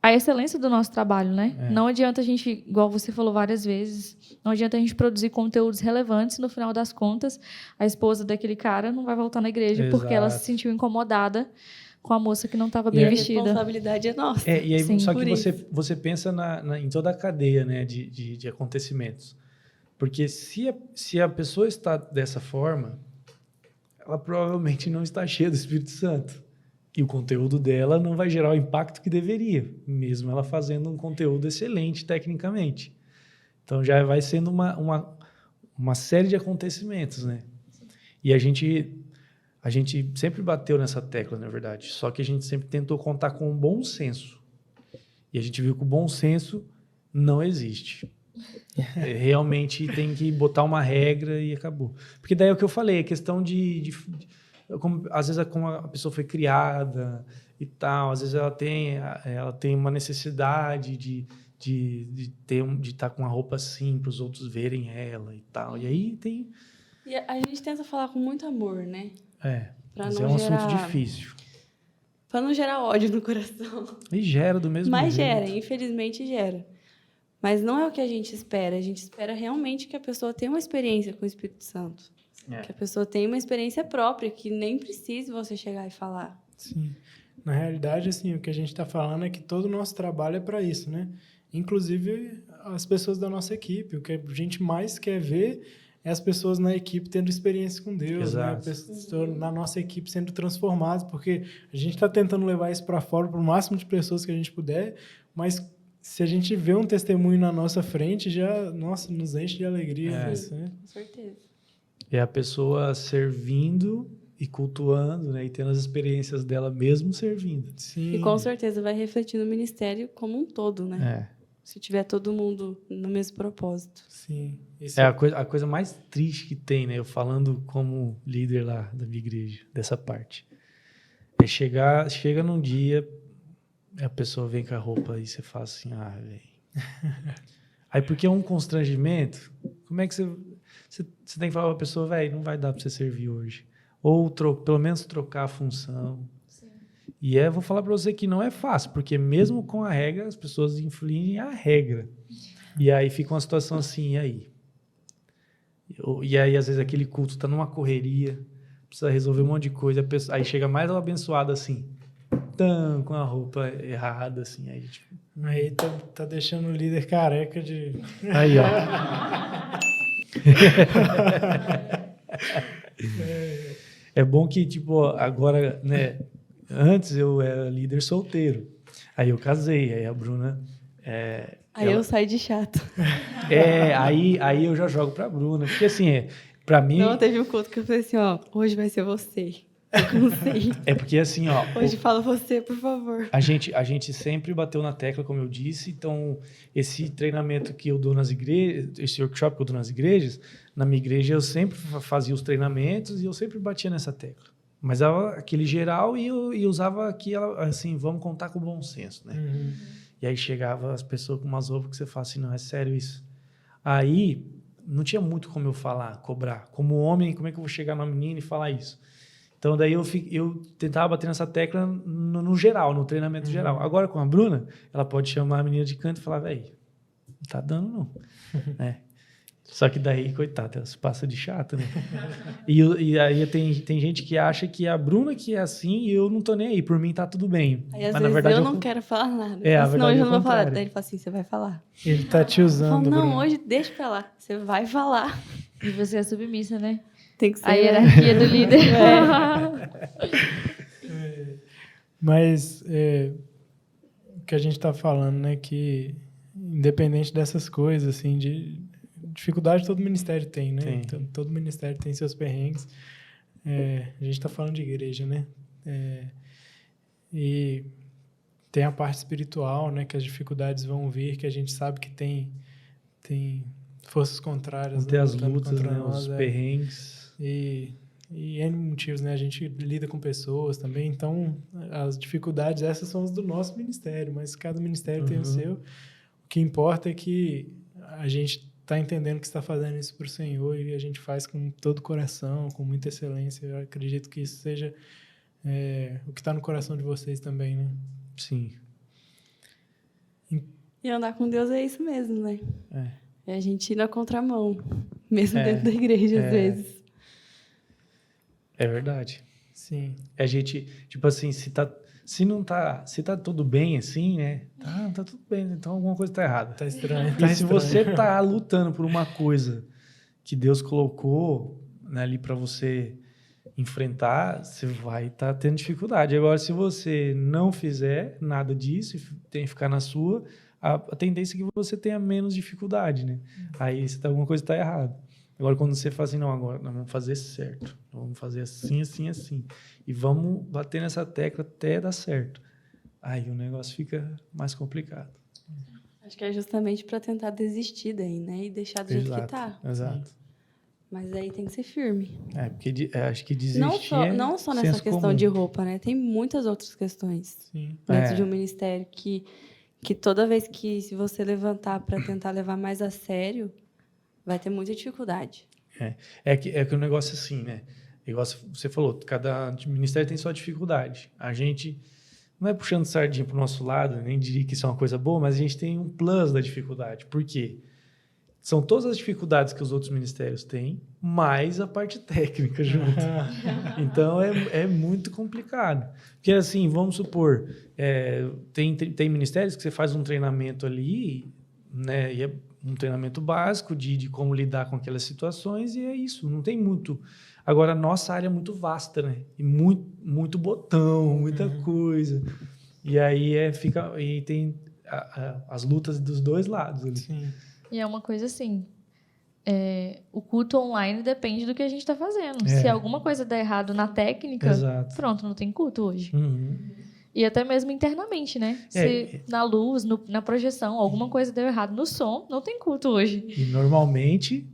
a excelência do nosso trabalho, né? Não adianta a gente, igual você falou várias vezes, não adianta a gente produzir conteúdos relevantes, no final das contas, a esposa daquele cara não vai voltar na igreja porque ela se sentiu incomodada com a moça que não estava bem A vestida. responsabilidade é nossa. E aí, Sim, só por que isso. você pensa em toda a cadeia, né, de acontecimentos. Porque se a pessoa está dessa forma, ela provavelmente não está cheia do Espírito Santo. E o conteúdo dela não vai gerar o impacto que deveria, mesmo ela fazendo um conteúdo excelente tecnicamente. Então já vai sendo uma série de acontecimentos, né? E a gente sempre bateu nessa tecla, na verdade. Só que a gente sempre tentou contar com o bom senso. E a gente viu que o bom senso não existe. Realmente tem que botar uma regra e acabou. Porque daí é o que eu falei, a questão às vezes como a pessoa foi criada e tal, às vezes ela tem uma necessidade de estar com uma roupa assim para os outros verem ela e tal. E aí tem... E a gente tenta falar com muito amor, né? Mas não é um gerar- assunto difícil. Para não gerar ódio no coração. E gera do mesmo Mas jeito. gera, infelizmente gera. Mas não é o que a gente espera. A gente espera realmente que a pessoa tenha uma experiência com o Espírito Santo. Que a pessoa tenha uma experiência própria, que nem precise você chegar e falar. Sim. Na realidade, assim, o que a gente está falando é que todo o nosso trabalho é para isso, né? Inclusive as pessoas da nossa equipe. O que a gente mais quer ver é as pessoas na equipe tendo experiência com Deus, né? Pessoas na nossa equipe sendo transformadas, porque a gente está tentando levar isso para fora para o máximo de pessoas que a gente puder, mas se a gente vê um testemunho na nossa frente, já, nossa, nos enche de alegria. Isso, né? Com certeza. É a pessoa servindo e cultuando, né? E tendo as experiências dela mesmo servindo. Sim. E com certeza vai refletir no ministério como um todo, né? Se tiver todo mundo no mesmo propósito. Sim. Isso É a coisa mais triste que tem, né? Eu falando como líder lá da minha igreja, dessa parte. Chega num dia, a pessoa vem com a roupa e você fala assim, velho. Aí porque é um constrangimento, como é que você tem que falar pra pessoa, velho, não vai dar pra você servir hoje. Ou pelo menos trocar a função. Sim. E vou falar para você que não é fácil, porque mesmo com a regra, as pessoas infligem a regra. E aí fica uma situação assim, e aí? E aí, às vezes, aquele culto está numa correria, precisa resolver um monte de coisa, aí chega mais uma abençoada assim, com a roupa errada, assim. Aí tá deixando o líder careca de... Aí, ó. É bom que, tipo, agora, né? Antes eu era líder solteiro. Aí eu casei, aí a Bruna... Aí eu saí de chato. Aí eu já jogo pra Bruna. Porque assim, pra mim... Não, teve um culto que eu falei assim, ó, hoje vai ser você. Eu não sei. É porque assim, ó... Hoje fala você, por favor. A gente sempre bateu na tecla, como eu disse. Então, esse treinamento que eu dou nas igrejas, esse workshop que eu dou nas igrejas, na minha igreja eu sempre fazia os treinamentos e eu sempre batia nessa tecla. Mas aquele geral e eu usava aquilo, assim, vamos contar com bom senso, né? Uhum. E aí chegava as pessoas com umas roupas que você fala assim, não, é sério isso. Aí, não tinha muito como eu falar, cobrar. Como homem, como é que eu vou chegar numa menina e falar isso? Então, daí eu tentava bater nessa tecla no geral, no treinamento geral. Agora, com a Bruna, ela pode chamar a menina de canto e falar, velho, não tá dando, não. Né? Só que daí, coitada, ela se passa de chata, né? E aí tem gente que acha que a Bruna que é assim e eu não tô nem aí. Por mim tá tudo bem. Aí, às Mas, vezes, na verdade, eu não quero falar nada. É, a Senão verdade hoje é eu o não vou falar. contrário. Daí ele fala assim, você vai falar. Ele tá te Eu usando, falo, não, Bruno. hoje deixa pra lá. Você vai falar. E você é submissa, né? Tem que ser. A hierarquia do líder. Mas o que a gente está falando, né, que independente dessas coisas, assim, de dificuldade todo ministério tem, né? Tem. Então, todo ministério tem seus perrengues. A gente está falando de igreja, né? E tem a parte espiritual, né, que as dificuldades vão vir, que a gente sabe que tem forças contrárias. Vão ter as lutando lutas, contra né, nós, os perrengues. E N motivos, né? A gente lida com pessoas também, então as dificuldades, essas são as do nosso ministério, mas cada ministério tem o seu. O que importa é que a gente está entendendo que está fazendo isso para o Senhor e a gente faz com todo o coração, com muita excelência. Eu acredito que isso seja o que está no coração de vocês também, né? Sim. E andar com Deus é isso mesmo, né? É a gente ir na contramão, mesmo É. dentro da igreja, às vezes. É verdade. Sim. A gente, tipo assim, se tá tudo bem assim, né? Tá tudo bem, então alguma coisa tá errada. Tá estranho. E se você tá lutando por uma coisa que Deus colocou, né, ali para você enfrentar, você vai estar tendo dificuldade. Agora, se você não fizer nada disso, tem que ficar na sua, a tendência é que você tenha menos dificuldade, né? Aí alguma coisa está errada. Agora, quando você fala assim, não, agora nós vamos fazer certo. Vamos fazer assim, assim, assim. E vamos bater nessa tecla até dar certo. Aí o negócio fica mais complicado. Acho que é justamente para tentar desistir daí, né? E deixar do jeito que tá. Exato. Mas aí tem que ser firme. Porque acho que desistir Não só nessa senso questão comum. de roupa, né? Tem muitas outras questões Sim. dentro de um ministério que toda vez que se você levantar para tentar levar mais a sério, vai ter muita dificuldade. É que o negócio é assim, né? Igual você falou, cada ministério tem sua dificuldade. A gente não é puxando sardinha para o nosso lado, nem diria que isso é uma coisa boa, mas a gente tem um plus da dificuldade. Por quê? São todas as dificuldades que os outros ministérios têm, mais a parte técnica junto. Então, é muito complicado. Porque, assim, vamos supor, tem ministérios que você faz um treinamento ali, né? E é um treinamento básico de como lidar com aquelas situações, e é isso, não tem muito. Agora, a nossa área é muito vasta, né? E muito botão, muita coisa. E aí e tem as lutas dos dois lados ali. Sim. E é uma coisa assim, o culto online depende do que a gente está fazendo. Se alguma coisa der errado na técnica, Exato. pronto, não tem culto hoje. Uhum. E até mesmo internamente, né? Se na luz, na projeção, alguma coisa deu errado no som, não tem culto hoje. E normalmente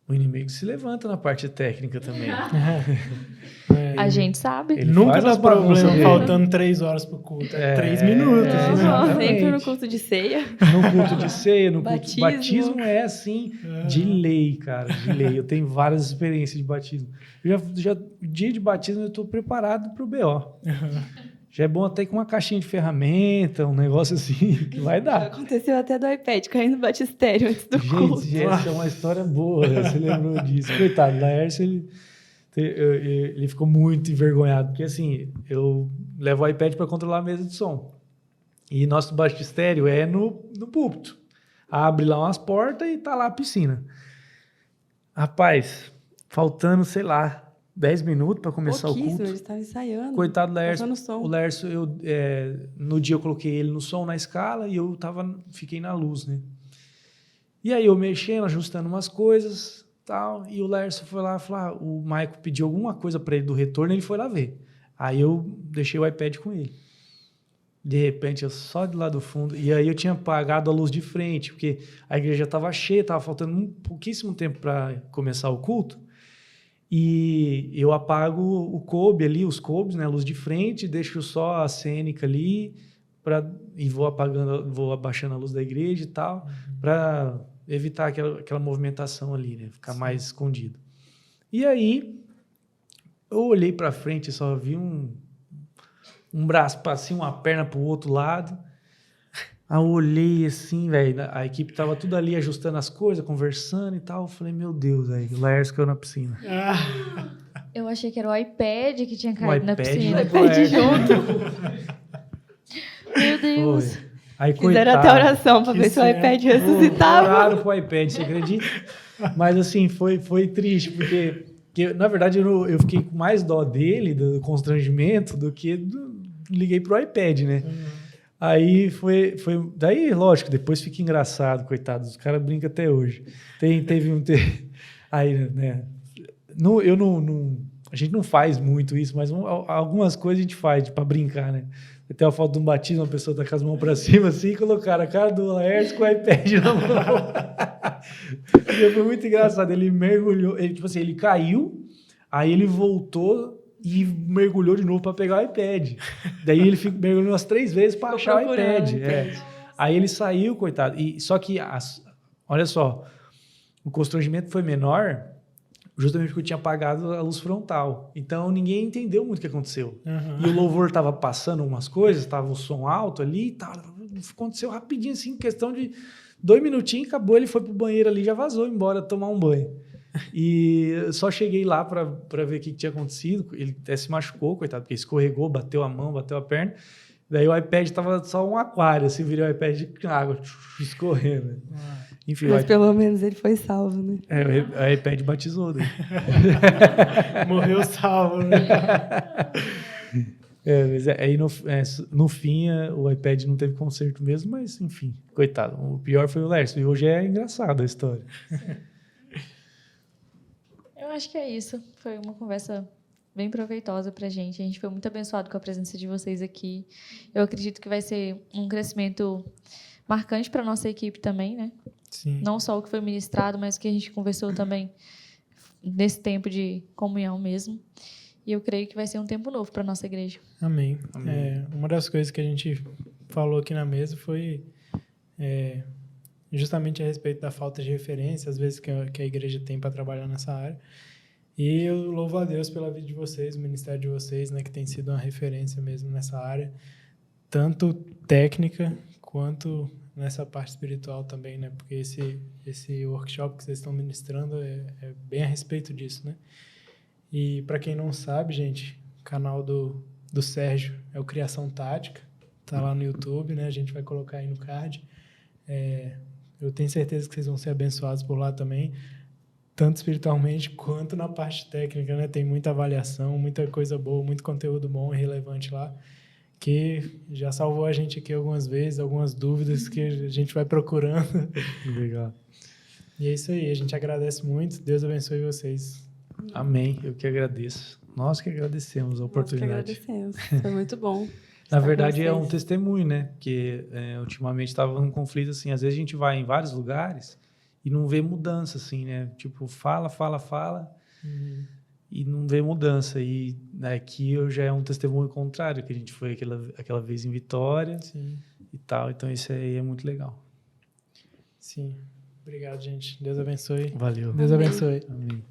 o inimigo se levanta na parte técnica também. A gente sabe. Ele Nunca faz dá as bagunças problema dele. faltando 3 horas pro culto. 3 minutos. Não, né? não. Sempre no culto de ceia. No culto de ceia, no culto de Batismo. batismo é assim, de lei, cara, de lei. Eu tenho várias experiências de batismo. Dia de batismo eu estou preparado para o BO. Já é bom até com uma caixinha de ferramenta, um negócio assim, que vai dar. Aconteceu até do iPad caindo no batistério antes do culto. Gente, essa é uma história boa, né? Você lembrou disso. Coitado, o Laércio, ele ficou muito envergonhado, porque assim, eu levo o iPad para controlar a mesa de som. E nosso batistério é no púlpito. Abre lá umas portas e tá lá a piscina. Rapaz, faltando, sei lá, 10 minutos para começar o Pouquíssimo, culto. ele estava ensaiando. Coitado do Laércio. Passando som. O Laércio, no dia eu coloquei ele no som, na escala, e eu fiquei na luz, né? E aí eu mexendo, ajustando umas coisas, tal, e o Laércio foi lá, falou, o Maico pediu alguma coisa para ele do retorno, ele foi lá ver. Aí eu deixei o iPad com ele. De repente, eu só de lá do fundo, e aí eu tinha apagado a luz de frente, porque a igreja estava cheia, estava faltando pouquíssimo tempo para começar o culto, e eu apago o coube ali, os coubes, né, a luz de frente, deixo só a cênica ali, e vou abaixando a luz da igreja e tal, para evitar aquela movimentação ali, né, ficar mais escondido. E aí, eu olhei para frente e só vi um braço para cima, uma perna para o outro lado. Aí eu olhei assim, velho, a equipe tava tudo ali ajustando as coisas, conversando e tal. Eu falei, meu Deus, velho, o Laércio caiu na piscina. Eu achei que era o iPad que tinha O caído na iPad piscina. do Laércio. Meu Deus. Foi. Aí, Fizeram até oração para ver se o iPad ressuscitava. Oraram pro iPad, você acredita? Mas assim, foi triste, porque na verdade eu fiquei com mais dó dele, do constrangimento, do que liguei pro iPad, né? Aí foi. Daí, lógico, depois fica engraçado, coitado. Os caras brincam até hoje. Aí, né? A gente não faz muito isso, mas algumas coisas a gente faz para brincar, né? Até a foto de um batismo, uma pessoa tá com as mãos para cima assim, e colocaram a cara do Laércio com o iPad na mão. E foi muito engraçado. Ele mergulhou, ele caiu, aí ele voltou e mergulhou de novo para pegar o iPad. Daí ele mergulhou umas 3 vezes para achar o iPad. Aí ele saiu, coitado. Só que, olha só, o constrangimento foi menor justamente porque eu tinha apagado a luz frontal. Então ninguém entendeu muito o que aconteceu. E o louvor estava passando umas coisas, estava o som alto ali e tal. Aconteceu rapidinho, assim, questão de 2 minutinhos, acabou, ele foi pro banheiro ali, já vazou embora tomar um banho. E eu só cheguei lá para ver o que tinha acontecido. Ele até se machucou, coitado, porque escorregou, bateu a mão, bateu a perna. Daí o iPad estava só um aquário, assim, virou o iPad com água escorrendo. Enfim, Mas pelo menos ele foi salvo, né? O iPad batizou. Daí. Morreu salvo, né? Mas aí no fim o iPad não teve conserto mesmo, mas enfim, coitado. O pior foi o Laércio. E hoje é engraçado a história. Eu acho que é isso. Foi uma conversa bem proveitosa pra gente. A gente foi muito abençoado com a presença de vocês aqui. Eu acredito que vai ser um crescimento marcante para nossa equipe também, né? Sim. Não só o que foi ministrado, mas o que a gente conversou também nesse tempo de comunhão mesmo. E eu creio que vai ser um tempo novo para nossa igreja. Amém. Uma das coisas que a gente falou aqui na mesa foi justamente a respeito da falta de referência, às vezes, que a igreja tem para trabalhar nessa área. E eu louvo a Deus pela vida de vocês, o ministério de vocês, né, que tem sido uma referência mesmo nessa área, tanto técnica quanto nessa parte espiritual também, né? Porque esse workshop que vocês estão ministrando é bem a respeito disso, né? E para quem não sabe, gente, o canal do Sérgio é o Criação Tática, tá lá no YouTube, né? A gente vai colocar aí no card. Eu tenho certeza que vocês vão ser abençoados por lá também, tanto espiritualmente quanto na parte técnica, né? Tem muita avaliação, muita coisa boa, muito conteúdo bom e relevante lá, que já salvou a gente aqui algumas vezes, algumas dúvidas que a gente vai procurando. Legal. E é isso aí, a gente agradece muito. Deus abençoe vocês. Amém. Eu que agradeço. Nós que agradecemos a oportunidade. Nós que agradecemos. Foi muito bom. Na verdade, é um testemunho, né? Porque ultimamente estava num conflito assim. Às vezes a gente vai em vários lugares e não vê mudança, assim, né? Tipo, fala. E não vê mudança. E aqui já é um testemunho contrário, que a gente foi aquela vez em Vitória. Sim. E tal. Então, isso aí é muito legal. Sim. Obrigado, gente. Deus abençoe. Valeu. Deus abençoe. Amém.